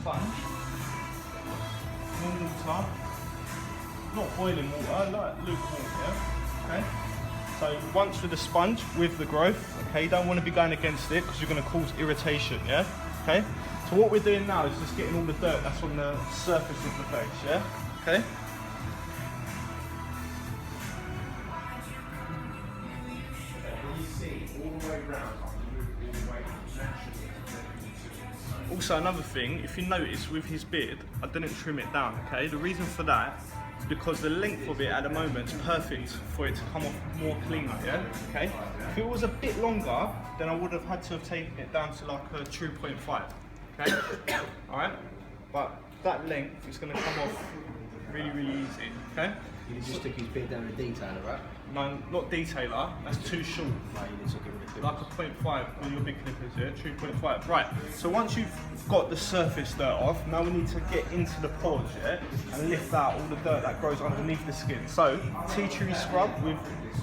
sponge, warm water, not boiling water, like lukewarm, yeah? Okay? So once with the sponge, with the growth, okay, you don't want to be going against it because you're going to cause irritation, yeah? Okay? So what we're doing now is just getting all the dirt that's on the surface of the face, yeah? Okay? Also another thing, if you notice with his beard, I didn't trim it down, okay? The reason for that is because the length of it at the moment is perfect for it to come off more cleaner, yeah? Okay? If it was a bit longer, then I would have had to have taken it down to like a 2.5, okay? Alright? But that length is going to come off really, really easy, okay? You just took his beard down to detailer, right? No, not detailer, that's too short. No, you just took it with Like a 0.5 with your big clippers, yeah? 2.5. Right, so once you've got the surface dirt off, now we need to get into the pores, yeah? And lift out all the dirt that grows underneath the skin. So, tea tree scrub with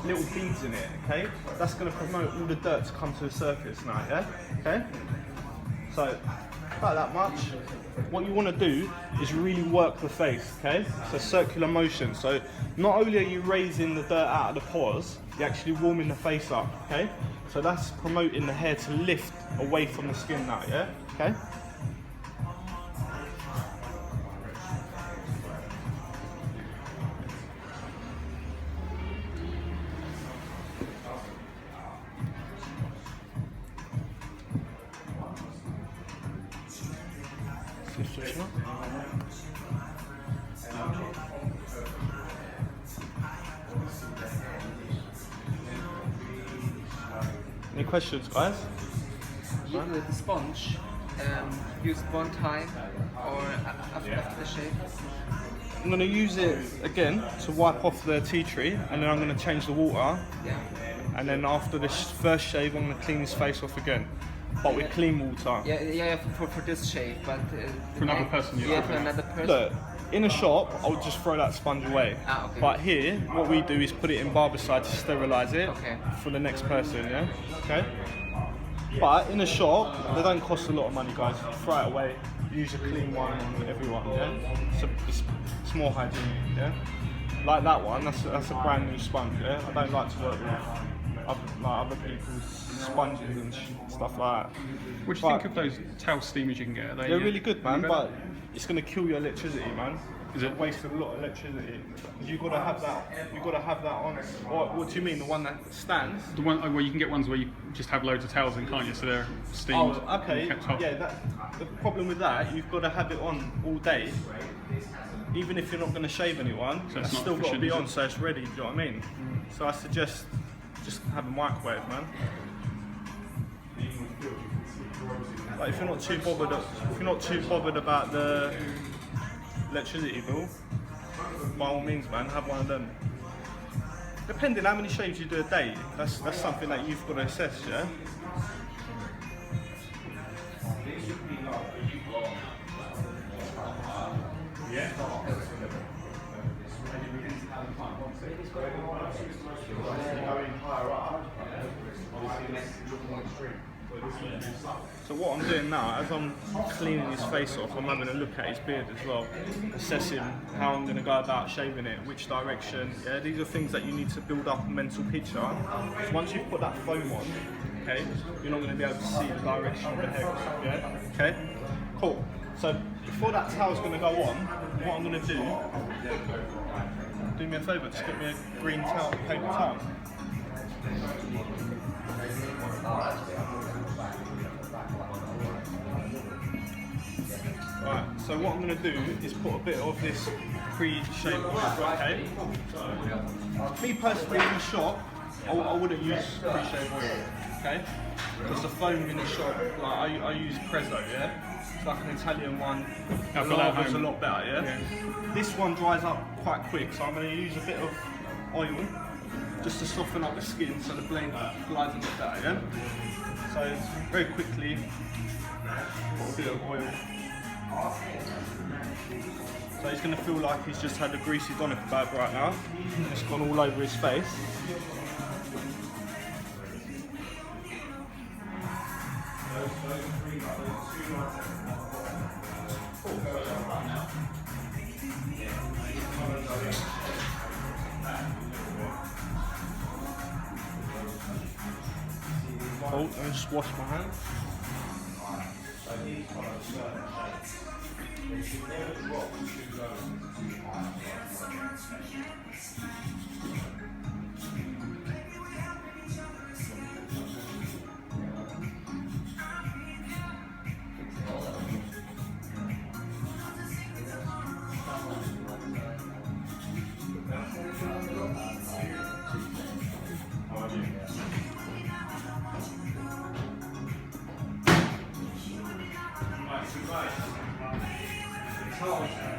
little beads in it, okay? That's going to promote all the dirt to come to the surface now, yeah? Okay? So, about that much. What you want to do is really work the face, okay? So circular motion. So not only are you raising the dirt out of the pores, you're actually warming the face up, okay? So that's promoting the hair to lift away from the skin now, yeah? Okay? Any questions, guys? With the sponge, use one time or after the shave? I'm going to use it again to wipe off the tea tree, and then I'm going to change the water. Yeah. And then after this first shave, I'm going to clean his face off again, but with clean water. Yeah, for this shave, but for another person, for another person. Look, in a shop, I would just throw that sponge away. Okay. But here, what we do is put it in barbicide to sterilise it Okay. for the next person, yeah? Okay? But in a shop, they don't cost a lot of money, guys. Throw it away, use a clean one on everyone, yeah? So it's more hygienic, yeah? Like that one, that's a brand new sponge, yeah? I don't like to work with other people's sponges and stuff like that. What do you think of those towel steamers you can get? They're really good, man, but it's going to kill your electricity, man. Is it? Waste a lot of electricity. You've got to have that. You've got to have that on. What do you mean? The one that stands? The one where you can get ones where you just have loads of towels in, can't you? So they're steamed. Oh, okay. And kept hot. Yeah. The problem with that, you've got to have it on all day. Even if you're not going to shave anyone, So it's it's not still got to efficient, be is on, it? so it's ready. Do you know what I mean? So I suggest just have a microwave, man. Like if you're not too bothered about the electricity bill, by all means, man, have one of them. Depending how many shaves you do a day, that's something that you've got to assess, yeah. So what I'm doing now, as I'm cleaning his face off, I'm having a look at his beard as well, assessing how I'm going to go about shaving it, which direction. Yeah, these are things that you need to build up a mental picture. So once you've put that foam on, okay, you're not going to be able to see the direction of the hair. Yeah, okay, cool. So before that towel's going to go on, what I'm going to do me a favour, just get me a green towel, paper towel. Right, so what I'm going to do is put a bit of this pre-shave oil, okay? Me personally in the shop, I wouldn't use pre-shave oil, okay? Because the foam in the shop, like I use Prezzo, yeah? It's like an Italian one, the lava's a lot better, yeah? This one dries up quite quick, so I'm going to use a bit of oil just to soften up the skin so the blade glides a bit better, yeah? So very quickly, put a bit of oil. So he's going to feel like he's just had a greasy doner kebab right now. It's gone all over his face. Cool, let me just wash my hands.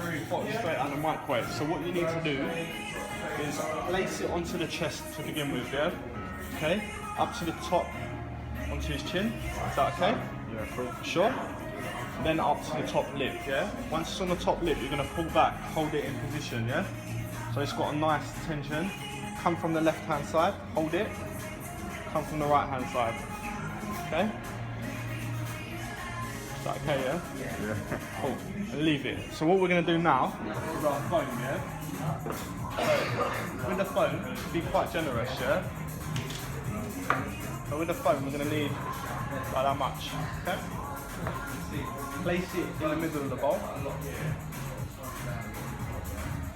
Very hot straight out of the microwave. So what you need to do is place it onto the chest to begin with, yeah? Okay? Up to the top, onto his chin. Is that okay? Yeah, cool. Sure? Then up to the top lip, yeah? Once it's on the top lip, you're gonna pull back, hold it in position, yeah? So it's got a nice tension. Come from the left hand side, hold it. Come from the right hand side. Okay? Is that okay, yeah? Yeah. Cool. And leave it. So what we're going to do now is our foam, yeah? So with the foam, be quite generous, yeah? So with the foam, we're going to need about that much, okay? Place it in the middle of the bowl.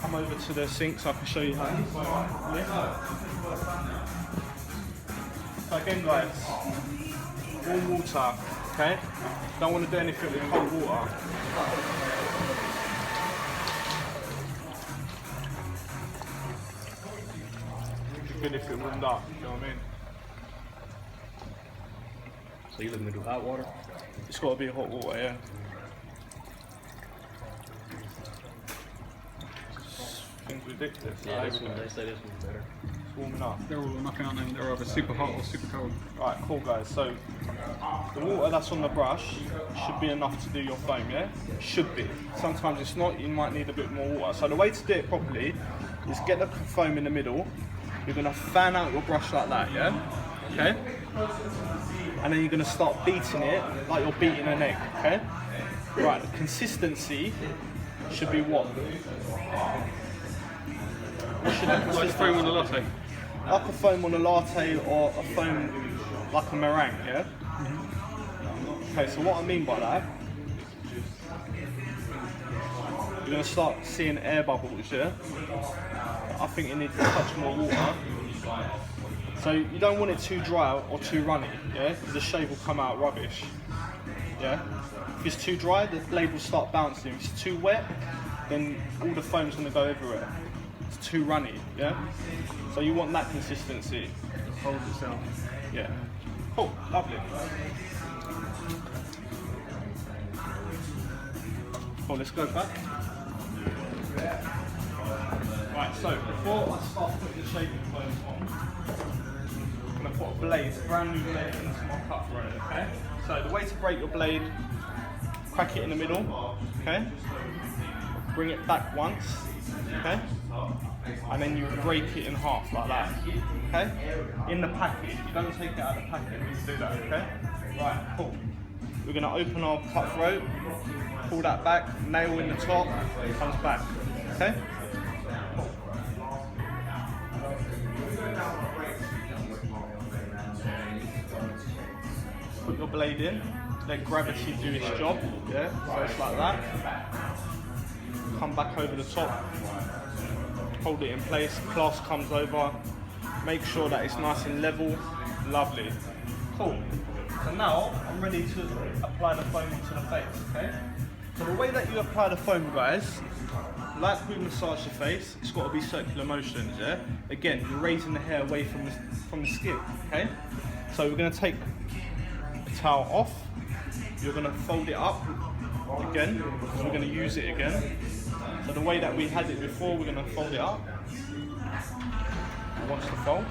Come over to the sink so I can show you how to lift. So again, guys, warm water, okay? Don't want to do anything with cold water. It'd be good if it warmed up, you know what I mean? So you're looking to do hot water? It's got to be hot water, yeah. Things ridiculous. Yeah, they say this one's better. It's warming up. They're all knocking out them. They're either super hot or super cold. Right, cool guys. So the water that's on the brush should be enough to do your foam, yeah? Should be. Sometimes it's not, you might need a bit more water. So the way to do it properly is get the foam in the middle. You're gonna fan out your brush like that, yeah? Okay? And then you're gonna start beating it like you're beating an egg, okay? Right, the consistency should be what? What should the Like consistency foam on a latte. like a foam on a latte or a foam like a meringue, yeah? Okay, so what I mean by that, you're going to start seeing air bubbles, yeah? I think it needs a touch more water. So you don't want it too dry or too runny, yeah? Because the shave will come out rubbish, yeah? If it's too dry, the blade will start bouncing. If it's too wet, then all the foam's going to go everywhere. It's too runny, yeah? So you want that consistency. It holds itself. Yeah. Cool, lovely. Cool, let's go back. Right, so before I start putting the shaving foam on, I'm going to put a blade, a brand new blade into my cut throat, okay? So the way to break your blade, crack it in the middle, okay? Bring it back once, okay? And then you break it in half like that, okay? In the packet, you don't take it out of the packet when you do that, okay? Right, cool. We're gonna open our cut throat, pull that back, nail in the top, comes back, okay? Cool. Put your blade in, let gravity do its job, yeah? So it's like that. Come back over the top. Hold it in place, clasp comes over, make sure that it's nice and level, lovely. Cool. So now I'm ready to apply the foam onto the face, okay? So the way that you apply the foam, guys, like we massage the face, it's got to be circular motions, yeah? Again, you're raising the hair away from the skin, okay? So we're going to take the towel off, you're going to fold it up again, because we're going to use it again. So the way that we had it before, we're going to fold it up. Watch the fold.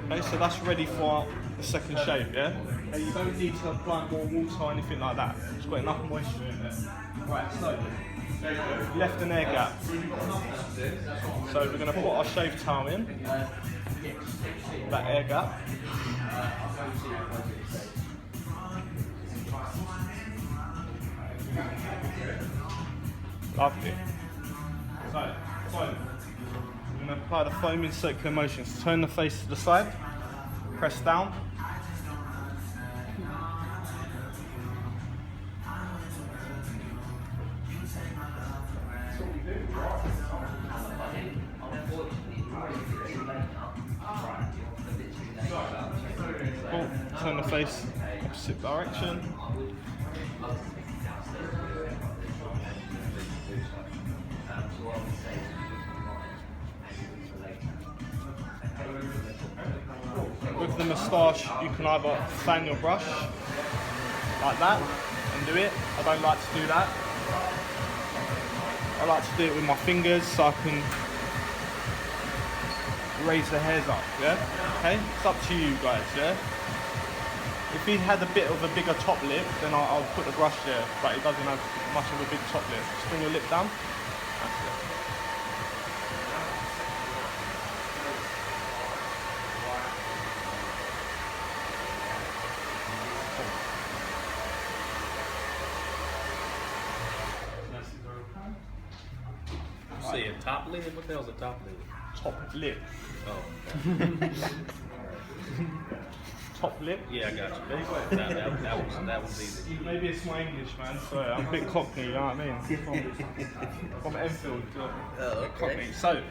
Okay, so that's ready for the second shave, yeah? Now you don't need to apply more water or anything like that. It's got enough moisture in there. Right, so left an air gap. So we're going to put our shave towel in. That air gap. Lovely. So, foam. We're going to apply the foam in circular motions. Turn the face to the side. press down. Cool. Turn the face opposite direction. With the moustache, you can either fan your brush like that and do it. I don't like to do that. I like to do it with my fingers so I can raise the hairs up, yeah? Okay, it's up to you guys, yeah? If he had a bit of a bigger top lip, then I'll put the brush there, but he doesn't have much of a big top lip. Just bring your lip down. That's it. See a top lid? What the hell's a top lid? Top lip. Oh. Top lip? Yeah, I got you. That was easy. Maybe it's my English, man. Sorry, I'm a bit cockney, you know what I mean? From Enfield. Cockney. So,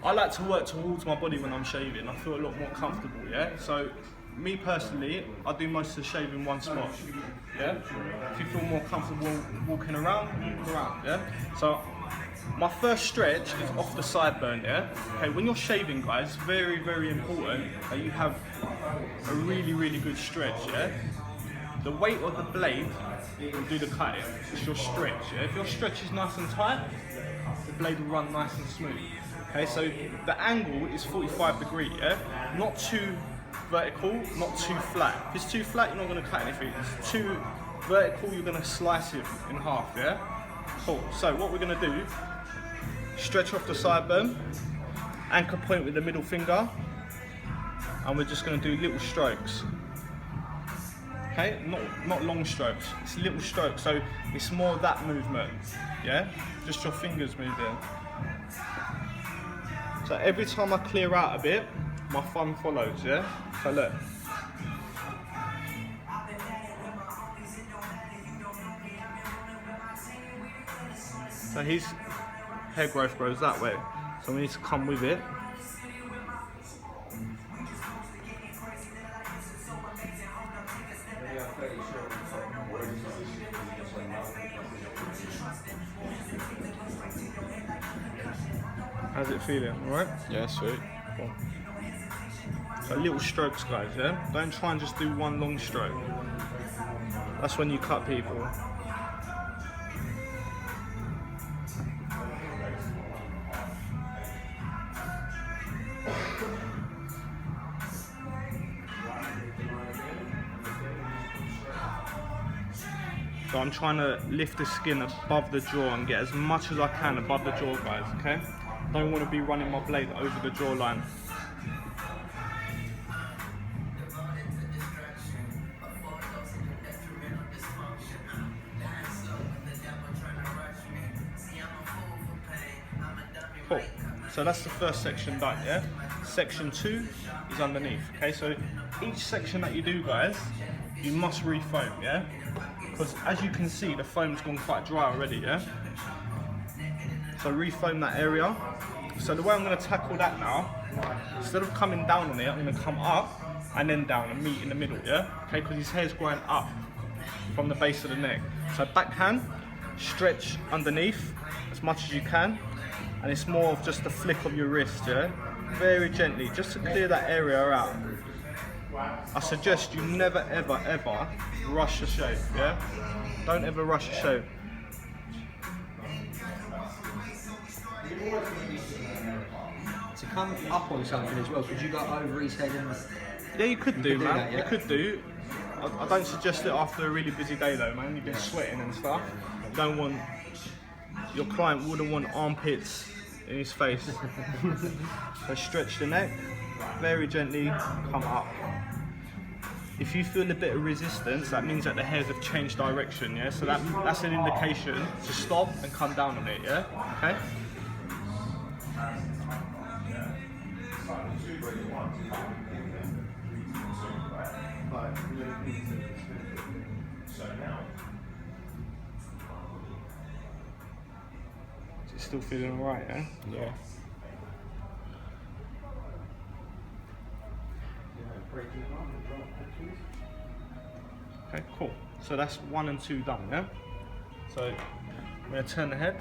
I like to work towards my body when I'm shaving. I feel a lot more comfortable, yeah? So, me personally, I do most of the shaving one spot, yeah? If you feel more comfortable walking around, walk around, yeah? So, my first stretch is off the sideburn, yeah? Okay, when you're shaving, guys, very, very important that you have a really, really good stretch, yeah? The weight of the blade will do the cutting. It's your stretch, yeah? If your stretch is nice and tight, the blade will run nice and smooth. Okay, so the angle is 45 degrees, yeah? Not too vertical, not too flat. If it's too flat, you're not gonna cut anything. If it's too vertical, you're gonna slice it in half, yeah? Cool, so what we're gonna do, stretch off the sideburn, anchor point with the middle finger, and we're just gonna do little strokes. Okay, not long strokes, it's little strokes, so it's more that movement, yeah? Just your fingers moving. So every time I clear out a bit, my thumb follows, yeah? So look. So his hair growth grows that way, so we need to come with it. How's it feeling, alright? Yeah, sweet. Cool. So little strokes, guys, yeah? Don't try and just do one long stroke. That's when you cut people. So I'm trying to lift the skin above the jaw and get as much as I can above the jaw, guys, okay? Don't want to be running my blade over the jawline. Cool. So that's the first section done, yeah? Section 2 is underneath, okay? So each section that you do, guys, you must refoam, yeah? Because as you can see, the foam's gone quite dry already, yeah? So refoam that area. So the way I'm going to tackle that now, instead of coming down on it, I'm going to come up and then down and meet in the middle, yeah? Okay, because his hair's growing up from the base of the neck. So backhand, stretch underneath as much as you can, and it's more of just a flick of your wrist, yeah? Very gently, just to clear that area out. I suggest you never, ever, ever rush a shave, yeah? Don't ever rush a shave. To come up on something as well, could you go over his head and... Yeah, you could do, man. that, yeah? You could do. I don't suggest it after a really busy day though, man. You've been sweating and stuff. You don't want... Your client wouldn't want armpits in his face. So stretch the neck, very gently come up. If you feel a bit of resistance, that means that the hairs have changed direction, yeah? So that's an indication to stop and come down on it, yeah? Okay? Is it still feeling alright, yeah? Yeah. Okay, cool. So that's 1 and 2 done, yeah? So I'm going to turn the head.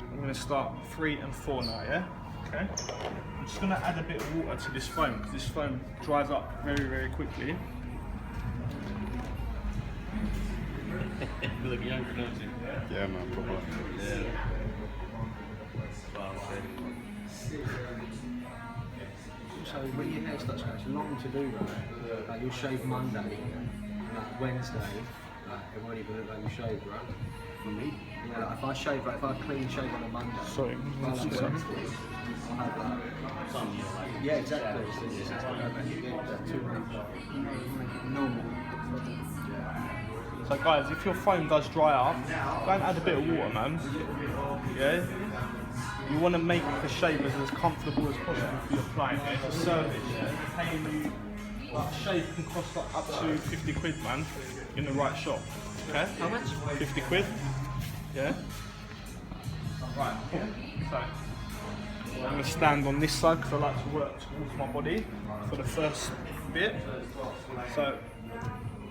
I'm going to start 3 and 4 now, yeah? Okay. I'm just going to add a bit of water to this foam because this foam dries up very, very quickly. You look younger, don't you? Yeah, man, proper. Yeah. So when your hair starts going, it's long to do, right? Like you'll shave Monday, like Wednesday, like it won't even look like you shaved, right? For me? Yeah, like if I shave, like if I clean shave on a Monday, Sorry, by like Wednesday, I'll have like, Some you like. yeah, exactly. It's like that 2 months. Normal. So guys, if your foam does dry up, go and add a bit of water, man. Yeah? You want to make the shavers as comfortable as possible for your client. Yeah? It's a service, yeah? Paying you, like, a shave can cost like up to 50 quid, man, in the right shop. Okay? How much? 50 quid. Yeah? Right, cool. So, I'm going to stand on this side because I like to work towards my body for the first bit. So,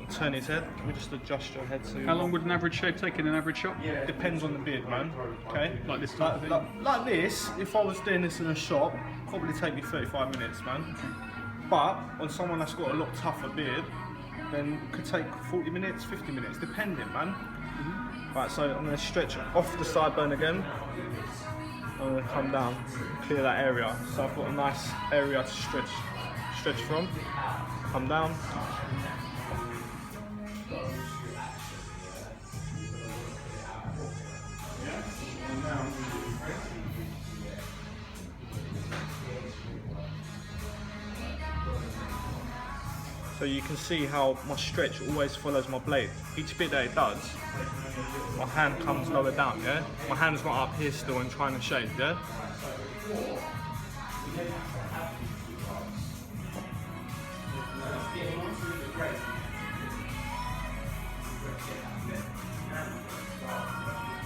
turn his head. We just adjust your head. So How long would an average shave take in an average shop? Depends on the beard, man. Okay. Like this type of thing? Like this. If I was doing this in a shop, probably take me 35 minutes, man. But on someone that's got a lot tougher beard, then it could take 40 minutes, 50 minutes, depending, man. Right. So I'm going to stretch off the sideburn again. I'm going to come down, clear that area. So I've got a nice area to stretch from. Come down. So you can see how my stretch always follows my blade. Each bit that it does, my hand comes lower down, yeah? My hand's not up here still and trying to shave, yeah?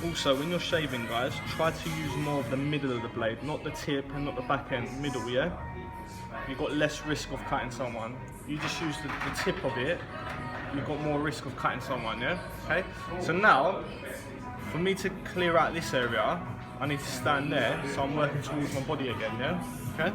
Also, when you're shaving, guys, try to use more of the middle of the blade, not the tip and not the back end, middle, yeah? You've got less risk of cutting someone. You just use the tip of it, you've got more risk of cutting someone, yeah? Okay? So now, for me to clear out this area, I need to stand there, so I'm working towards my body again, yeah? Okay?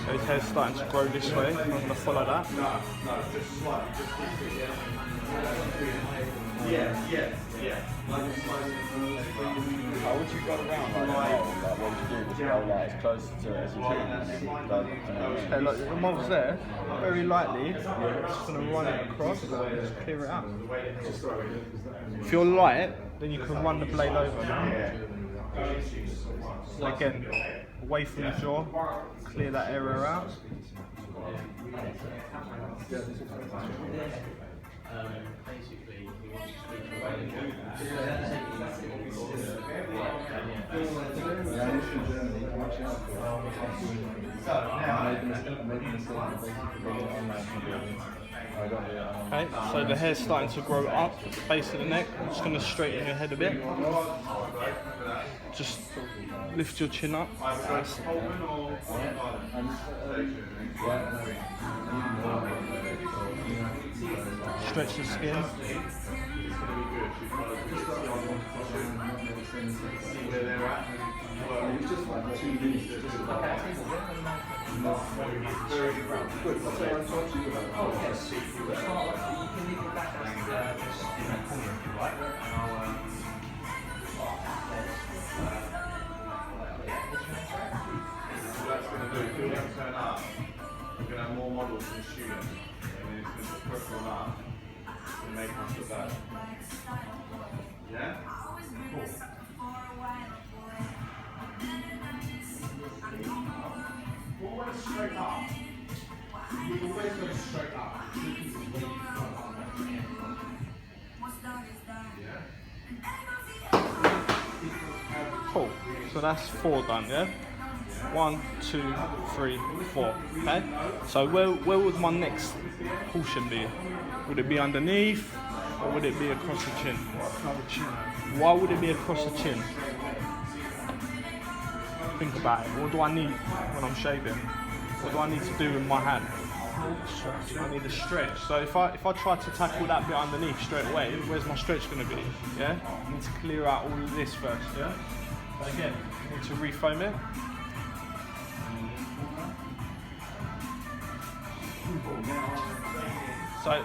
So his hair's starting to grow this way. I'm going to follow that. How would you go around like that? What would you do? Just go like as close to it as you can. Okay, look, the mold's there. Very lightly, just going to run it across, just clear it out. If you're light, then you can run the blade over now. Again, away from the jaw, clear that area out. Basically, Okay, so the hair's starting to grow up at the base of the neck. I'm just going to straighten your head a bit. Just lift your chin up. Stretch the skin. We're going to have more models and students, and then it's going to put them up and make us look better. Yeah? Cool. Forward straight up. Cool. So that's 4 done, yeah? 1, 2, 3, 4. Okay? So where would my next portion be? Would it be underneath or would it be across the chin? Why would it be across the chin? Think about it. What do I need when I'm shaving? What do I need to do with my hand? I need a stretch. So if I try to tackle that bit underneath straight away, where's my stretch going to be? Yeah? I need to clear out all of this first, yeah? So again, I need to refoam it. So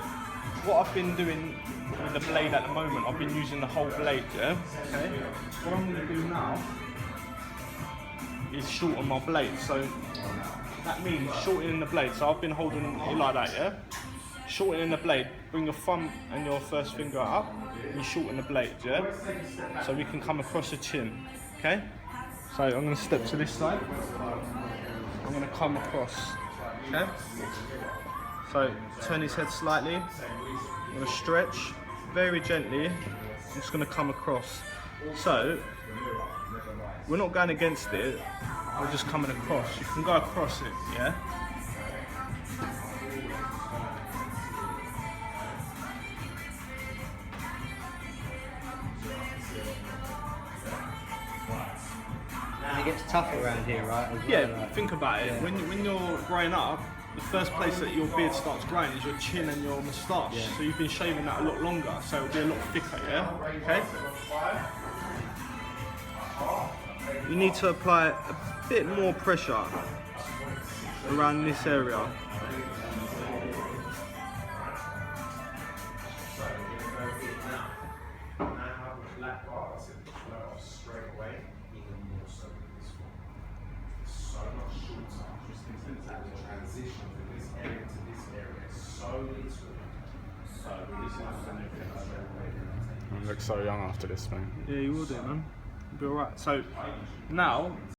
what I've been doing with the blade at the moment, I've been using the whole blade, yeah? Okay. What I'm going to do now is shorten my blade. So that means shortening the blade. So I've been holding it like that, yeah? Shortening the blade, bring your thumb and your first finger up, and you shorten the blade, yeah? So we can come across the chin, okay? So I'm going to step to this side. I'm going to come across, okay? So turn his head slightly. I'm going to stretch very gently. I'm just going to come across. So we're not going against it. We're just coming across. You can go across it, yeah? And it gets tough around here, right? As well, Yeah, like. think about it. Yeah. When you're growing up, the first place that your beard starts growing is your chin and your moustache. Yeah. So you've been shaving that a lot longer, so it'll be a lot thicker, yeah? Okay? You need to apply a bit more pressure around this area. You look so young after this, man. Yeah, you will do, man. You'll be alright. So now